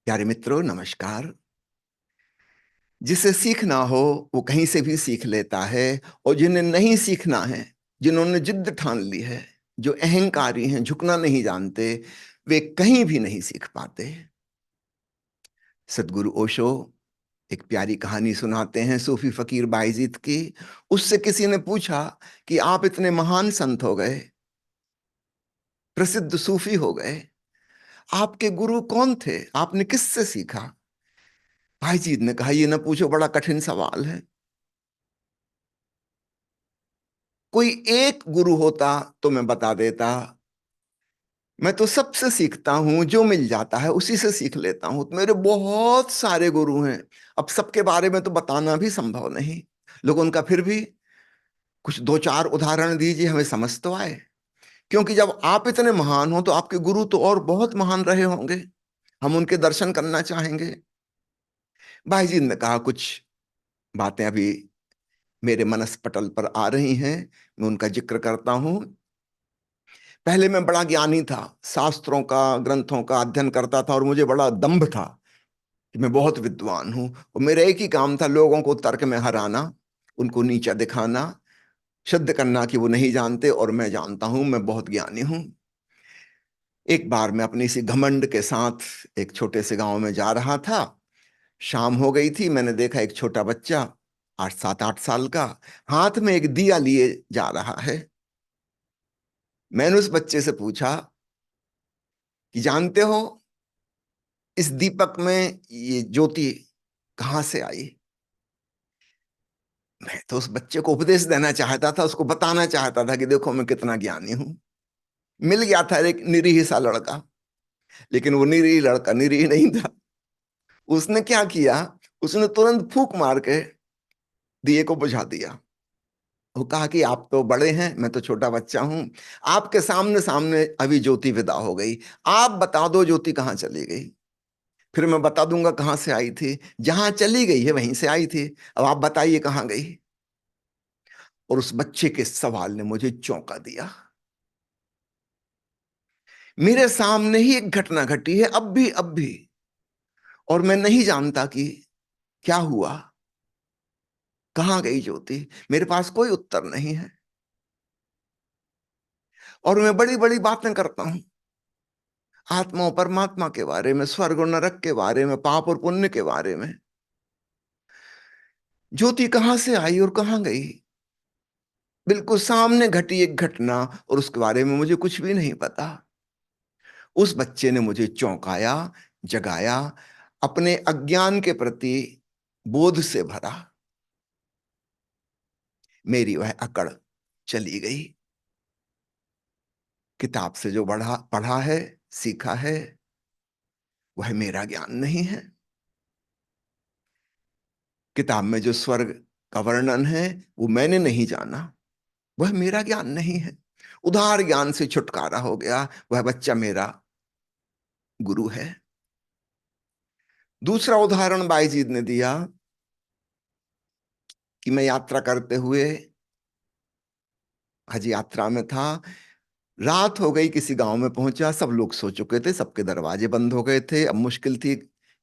प्यारे मित्रों, नमस्कार। जिसे सीखना हो वो कहीं से भी सीख लेता है, और जिन्हें नहीं सीखना है, जिन्होंने जिद्द ठान ली है, जो अहंकारी हैं, झुकना नहीं जानते, वे कहीं भी नहीं सीख पाते। सदगुरु ओशो एक प्यारी कहानी सुनाते हैं सूफी फकीर बायजीद की। उससे किसी ने पूछा कि आप इतने महान संत हो गए, प्रसिद्ध सूफी हो गए, आपके गुरु कौन थे, आपने किससे सीखा? बायजीद ने कहा, ये ना पूछो, बड़ा कठिन सवाल है। कोई एक गुरु होता तो मैं बता देता, मैं तो सबसे सीखता हूं, जो मिल जाता है उसी से सीख लेता हूं। तो मेरे बहुत सारे गुरु हैं, अब सबके बारे में तो बताना भी संभव नहीं। लेकिन उनका फिर भी कुछ दो चार उदाहरण दीजिए, हमें समझ तो आए। क्योंकि जब आप इतने महान हो तो आपके गुरु तो और बहुत महान रहे होंगे, हम उनके दर्शन करना चाहेंगे। भाई जी ने कहा, कुछ बातें अभी मेरे मनस पटल पर आ रही हैं, मैं उनका जिक्र करता हूं। पहले मैं बड़ा ज्ञानी था, शास्त्रों का, ग्रंथों का अध्ययन करता था, और मुझे बड़ा दंभ था कि मैं बहुत विद्वान हूं। और मेरा एक ही काम था, लोगों को तर्क में हराना, उनको नीचा दिखाना, सिद्ध करना कि वो नहीं जानते और मैं जानता हूं, मैं बहुत ज्ञानी हूं। एक बार मैं अपनी इसी घमंड के साथ एक छोटे से गांव में जा रहा था। शाम हो गई थी, मैंने देखा एक छोटा बच्चा, 8 7 8 साल का, हाथ में एक दिया लिए जा रहा है। मैंने उस बच्चे से पूछा कि जानते हो, इस दीपक में ये ज्योति कहां से आई? मैं तो उस बच्चे को उपदेश देना चाहता था, उसको बताना चाहता था कि देखो मैं कितना ज्ञानी हूं। मिल गया था एक निरीह सा लड़का, लेकिन वो निरीह लड़का निरीह नहीं था। उसने क्या किया, उसने तुरंत फूंक मार के दिए को बुझा दिया। वो कहा कि आप तो बड़े हैं, मैं तो छोटा बच्चा हूं, आपके सामने सामने अभी ज्योति विदा हो गई, आप बता दो ज्योति कहाँ चली गई, फिर मैं बता दूंगा कहां से आई थी। जहां चली गई है वहीं से आई थी, अब आप बताइए कहां गई। और उस बच्चे के सवाल ने मुझे चौंका दिया। मेरे सामने ही एक घटना घटी है, अब भी, और मैं नहीं जानता कि क्या हुआ, कहां गई ज्योति। मेरे पास कोई उत्तर नहीं है, और मैं बड़ी बड़ी बातें करता हूं, आत्मा और परमात्मा के बारे में, स्वर्ग और नरक के बारे में, पाप और पुण्य के बारे में। ज्योति कहां से आई और कहां गई, बिल्कुल सामने घटी एक घटना, और उसके बारे में मुझे कुछ भी नहीं पता। उस बच्चे ने मुझे चौंकाया, जगाया, अपने अज्ञान के प्रति बोध से भरा। मेरी वह अकड़ चली गई। किताब से जो पढ़ा पढ़ा है, सीखा है, वह मेरा ज्ञान नहीं है। किताब में जो स्वर्ग का वर्णन है वो मैंने नहीं जाना, वह मेरा ज्ञान नहीं है। उधार ज्ञान से छुटकारा हो गया, वह बच्चा मेरा गुरु है। दूसरा उदाहरण बायजीद ने दिया कि मैं यात्रा करते हुए हज यात्रा में था। रात हो गई, किसी गांव में पहुंचा, सब लोग सो चुके थे, सबके दरवाजे बंद हो गए थे। अब मुश्किल थी,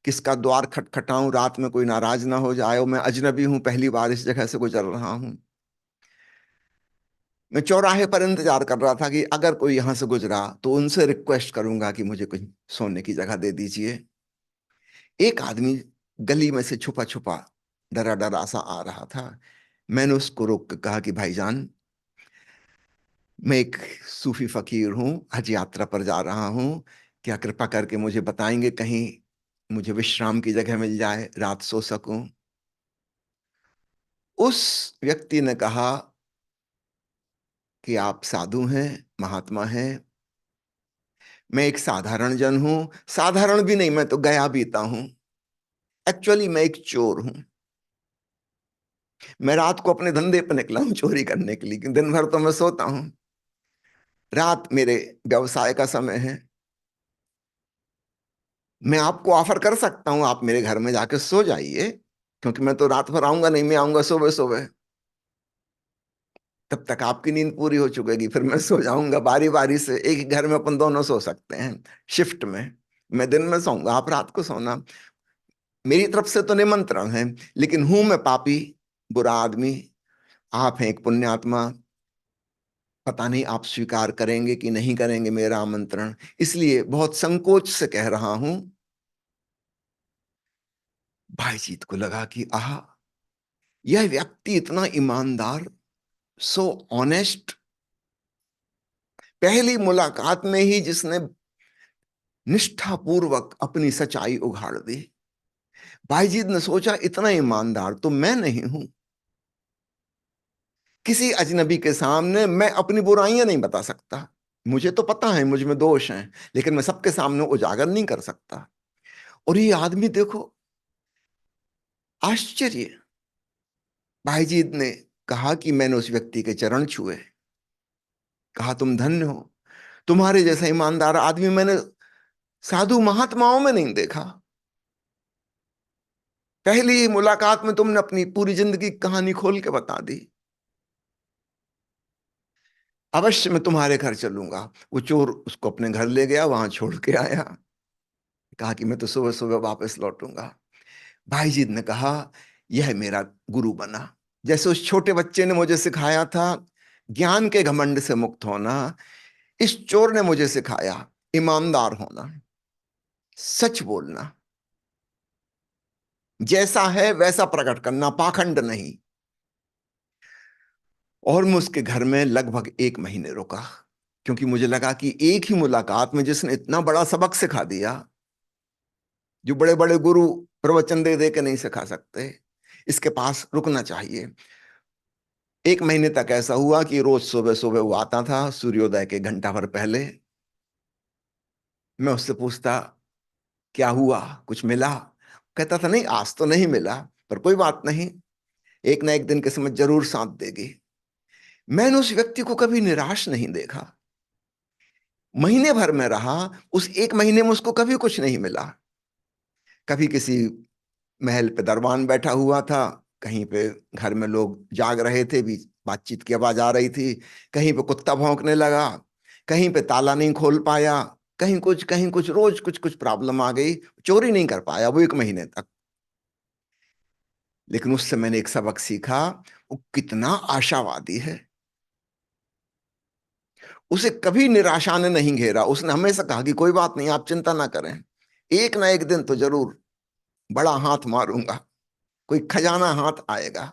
किसका द्वार खटखटाऊं, रात में कोई नाराज ना हो जाए, और मैं अजनबी हूं, पहली बार इस जगह से गुजर रहा हूं। मैं चौराहे पर इंतजार कर रहा था कि अगर कोई यहां से गुजरा तो उनसे रिक्वेस्ट करूंगा कि मुझे कुछ सोने की जगह दे दीजिए। एक आदमी गली में से छुपा छुपा, डरा डरा सा आ रहा था। मैंने उसको रोक कर कहा कि भाईजान, मैं एक सूफी फकीर हूँ, हज यात्रा पर जा रहा हूँ, क्या कृपा करके मुझे बताएंगे कहीं मुझे विश्राम की जगह मिल जाए, रात सो सकूं। उस व्यक्ति ने कहा कि आप साधु हैं, महात्मा हैं, मैं एक साधारण जन हूं। साधारण भी नहीं, मैं तो गया बीता हूं। एक्चुअली मैं एक चोर हूं, मैं रात को अपने धंधे पर निकला हूं चोरी करने के लिए, दिन भर तो मैं सोता हूं, रात मेरे व्यवसाय का समय है। मैं आपको ऑफर कर सकता हूं, आप मेरे घर में जाके सो जाइए, क्योंकि मैं तो रात भर आऊंगा नहीं, मैं आऊंगा सुबह सुबह, तब तक आपकी नींद पूरी हो चुकेगी, फिर मैं सो जाऊंगा। बारी बारी से एक ही घर में अपन दोनों सो सकते हैं, शिफ्ट में। मैं दिन में सोऊंगा, आप रात को सोना। मेरी तरफ से तो निमंत्रण है, लेकिन हूं मैं पापी, बुरा आदमी, आप हैं एक पुण्यात्मा। पता नहीं आप स्वीकार करेंगे कि नहीं करेंगे मेरा आमंत्रण, इसलिए बहुत संकोच से कह रहा हूं। भाईजीत को लगा कि आह, यह व्यक्ति इतना ईमानदार, सो ऑनेस्ट, पहली मुलाकात में ही जिसने निष्ठापूर्वक अपनी सच्चाई उघाड़ दी। भाईजीत ने सोचा इतना ईमानदार तो मैं नहीं हूं। किसी अजनबी के सामने मैं अपनी बुराइयां नहीं बता सकता। मुझे तो पता है मुझ में दोष हैं, लेकिन मैं सबके सामने उजागर नहीं कर सकता। और ये आदमी देखो, आश्चर्य। भाईजीत ने कहा कि मैंने उस व्यक्ति के चरण छुए, कहा तुम धन्य हो, तुम्हारे जैसा ईमानदार आदमी मैंने साधु महात्माओं में नहीं देखा। पहली ही मुलाकात में तुमने अपनी पूरी जिंदगी की कहानी खोल के बता दी। अवश्य मैं तुम्हारे घर चलूंगा। वो चोर उसको अपने घर ले गया, वहां छोड़ के आया, कहा कि मैं तो सुबह सुबह वापस लौटूंगा। भाईजीत ने कहा यह मेरा गुरु बना। जैसे उस छोटे बच्चे ने मुझे सिखाया था ज्ञान के घमंड से मुक्त होना, इस चोर ने मुझे सिखाया ईमानदार होना, सच बोलना, जैसा है वैसा प्रकट करना, पाखंड नहीं। और मैं उसके घर में लगभग 1 महीने रुका, क्योंकि मुझे लगा कि एक ही मुलाकात में जिसने इतना बड़ा सबक सिखा दिया, जो बड़े बड़े गुरु प्रवचन दे दे के नहीं सिखा सकते, इसके पास रुकना चाहिए। 1 महीने तक ऐसा हुआ कि रोज सुबह सुबह वो आता था, सूर्योदय के घंटा भर पहले। मैं उससे पूछता क्या हुआ, कुछ मिला? कहता था नहीं, आज तो नहीं मिला, पर कोई बात नहीं, एक ना एक दिन किस्मत जरूर साथ देगी। मैंने उस व्यक्ति को कभी निराश नहीं देखा। महीने भर में रहा, उस 1 महीने में उसको कभी कुछ नहीं मिला। कभी किसी महल पे दरबान बैठा हुआ था, कहीं पे घर में लोग जाग रहे थे, भी बातचीत की आवाज आ रही थी, कहीं पे कुत्ता भौंकने लगा, कहीं पे ताला नहीं खोल पाया, कहीं कुछ कहीं कुछ, रोज कुछ कुछ प्रॉब्लम आ गई। चोरी नहीं कर पाया वो 1 महीने तक। लेकिन उससे मैंने एक सबक सीखा, वो कितना आशावादी है। उसे कभी निराशा ने नहीं घेरा, उसने हमेशा कहा कि कोई बात नहीं, आप चिंता ना करें, एक ना एक दिन तो जरूर बड़ा हाथ मारूंगा, कोई खजाना हाथ आएगा।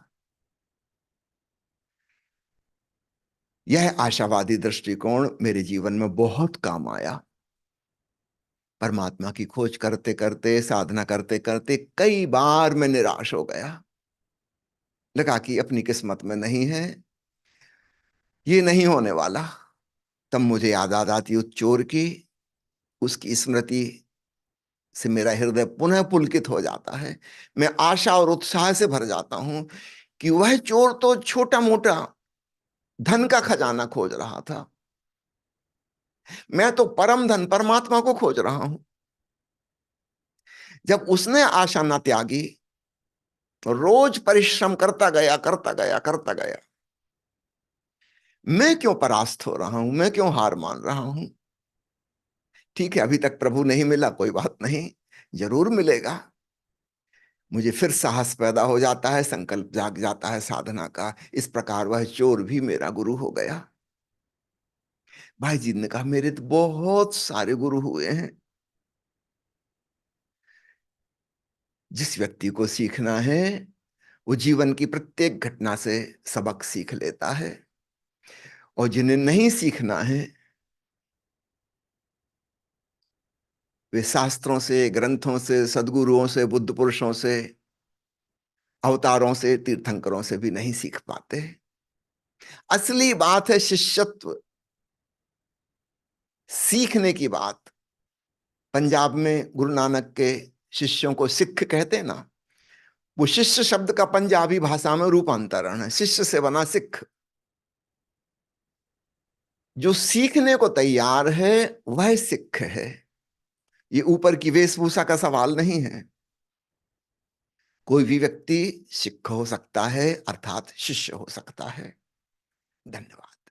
यह आशावादी दृष्टिकोण मेरे जीवन में बहुत काम आया। परमात्मा की खोज करते करते, साधना करते करते कई बार मैं निराश हो गया, लगा कि अपनी किस्मत में नहीं है, ये नहीं होने वाला। तब मुझे याद आ जाती उस चोर की, उसकी स्मृति से मेरा हृदय पुनः पुलकित हो जाता है। मैं आशा और उत्साह से भर जाता हूं कि वह चोर तो छोटा मोटा धन का खजाना खोज रहा था, मैं तो परम धन परमात्मा को खोज रहा हूं। जब उसने आशा ना त्यागी, रोज परिश्रम करता गया करता गया करता गया, मैं क्यों परास्त हो रहा हूं, मैं क्यों हार मान रहा हूं? ठीक है, अभी तक प्रभु नहीं मिला, कोई बात नहीं, जरूर मिलेगा। मुझे फिर साहस पैदा हो जाता है, संकल्प जाग जाता है साधना का। इस प्रकार वह चोर भी मेरा गुरु हो गया। भाई जी ने कहा मेरे तो बहुत सारे गुरु हुए हैं। जिस व्यक्ति को सीखना है, वो जीवन की प्रत्येक घटना से सबक सीख लेता है, और जिन्हें नहीं सीखना है, वे शास्त्रों से, ग्रंथों से, सदगुरुओं से, बुद्ध पुरुषों से, अवतारों से, तीर्थंकरों से भी नहीं सीख पाते। असली बात है शिष्यत्व, सीखने की बात। पंजाब में गुरु नानक के शिष्यों को सिख कहते हैं ना, वो शिष्य शब्द का पंजाबी भाषा में रूपांतरण है, शिष्य से बना सिख। जो सीखने को तैयार है वह सिख है। ये ऊपर की वेशभूषा का सवाल नहीं है। कोई भी व्यक्ति सिख हो सकता है, अर्थात शिष्य हो सकता है। धन्यवाद।